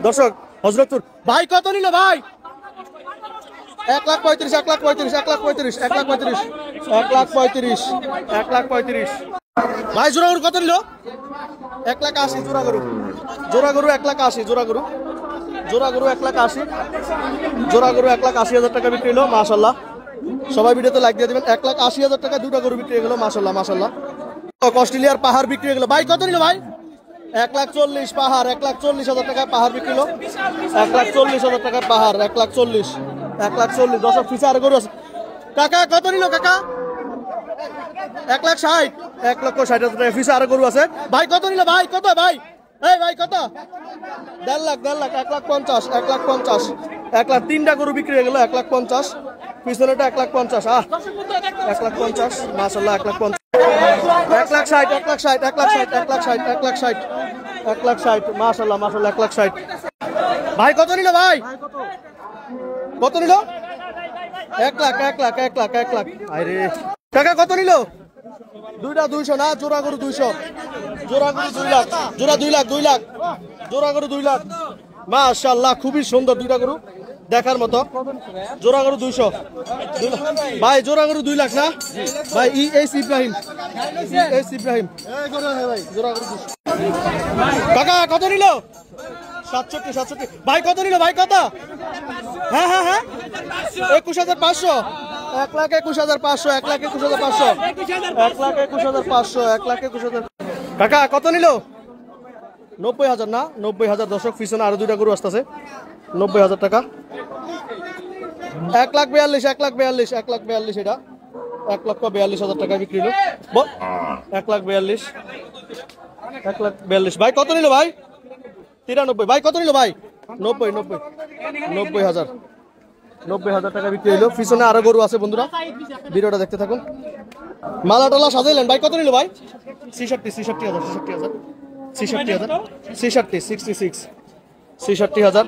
দর্শক হযরতপুর ভাই কত নিল ভাই 1,35,000 1,35,000 1,35,000 1,35,000 1,35,000 ভাই জোড়া গরু কত নিল 1,80,000 জোড়া গরু 1,80,000 জোড়া গরু 1,80,000 জোড়া গরু 1,80,000 টাকা বিক্রি হলো মাশাআল্লাহ। সবাই ভিডিওতে লাইক দিয়ে দিবেন। 1,80,000 টাকা দুটো গরু বিক্রি হয়ে গেল মাশাআল্লাহ মাশাআল্লাহ। অস্ট্রেলিয়ার পাহাড় বিক্রি হয়ে গেল ভাই কত নিল ভাই 1,40,000 পাহাড় 1,40,000 টাকা পাহাড় বিক্রি হলো 1,40,000 টাকা পাহাড় 1,40,000 দর্শক ফিসা আর গরু আছে কাকা কত নিল কাকা 1,60,000 1,60,000 টাকা ফিসা আর গরু আছে ভাই কত নিল ভাই কত ভাই এই ভাই কত 1,50,000 1,50,000 1,50,000 1,00,000 তিনটা গরু বিক্রি হয়ে গেল 1,50,000 পিছনেটা 1,50,000 1,50,000 মাশাআল্লাহ 1,50,000 1,60,000 1,60,000 1,60,000 মাশাআল্লাহ মাশাআল্লাহ 1,60,000 ভাই কত নিল ভাই কত নিল 1,00,000 আরে টাকা কত নিল দুইটা 200 না জোড়া গরু 200 জোড়া গরু 2 লাখ জোড়া 2 লাখ 2 লাখ জোড়া গরু 2 লাখ মাশাআল্লাহ খুবই সুন্দর দুইটা গরু দেখার মতো জোড়া গরু 200 ভাই জোড়া গরু 2 লাখ না ভাই এস ইব্রাহিম জোড়া গরু 200 টাকা কত নিল 67 ভাই কত নিল ভাই কত হ্যাঁ 21,500 1,21,500 1,21,500 টাকা কত নিল 90,000 না 90,000 দর্শক পিছনে আরো দুইটা গরু আসতেছে 90,000 টাকা 1,42,000 এটা 1,42,000 টাকা বিক্রি হলো 1,42,000 ভাই কত নিল ভাই 93 ভাই কত নিল ভাই 90,000 টাকা বিক্রি হলো পিছনে আরো গরু আছে বন্ধুরা ভিডিওটা দেখতে থাকুন মালা টালা সাজাইলেন ভাই কত নিল ভাই 66,000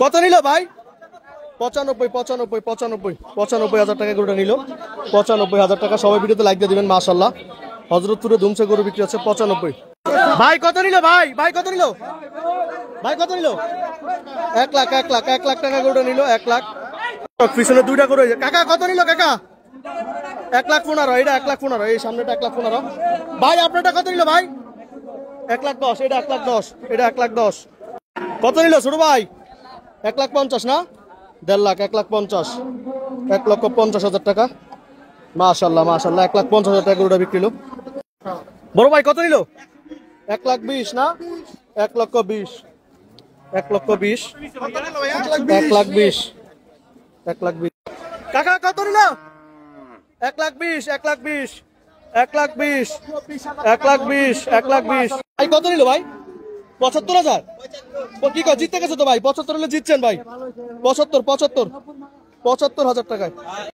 কত নিল ভাই 95,000 টাকা গরুটা নিল 95,000 টাকা সবাই ভিডিওতে লাইক দিয়ে দিবেন মাশাআল্লাহ হযরতপুরে দুমসে গরু বিক্রি হচ্ছে 95 ভাই কত নিল ভাই কত নিল 1 লাখ টাকা গরুটা নিল 1 লাখ পিছনে দুইটা গরু কাকা কত নিল কাকা 1,15,000 এটা 1,15,000 এই সামনেটা 1,15,000 ভাই আপনারটা কত নিল ভাই 1,10,000 এটা 1,10,000 এটা 1,10,000 কত নিল ছোট ভাই 1,50,000 না 1,50,000 1,50,000 টাকা মাশাআল্লাহ 1,50,000 টাকা গরুটা বিক্রি হলো বড় ভাই কত নিল 1,20,000 না 1,20,000 কাকা কত নিল 1,20,000 ভাই কত নিল ভাই 75,000 কি কয় জিততে গেছে তো ভাই 75 হলে জিতছেন ভাই 75,000 টাকায়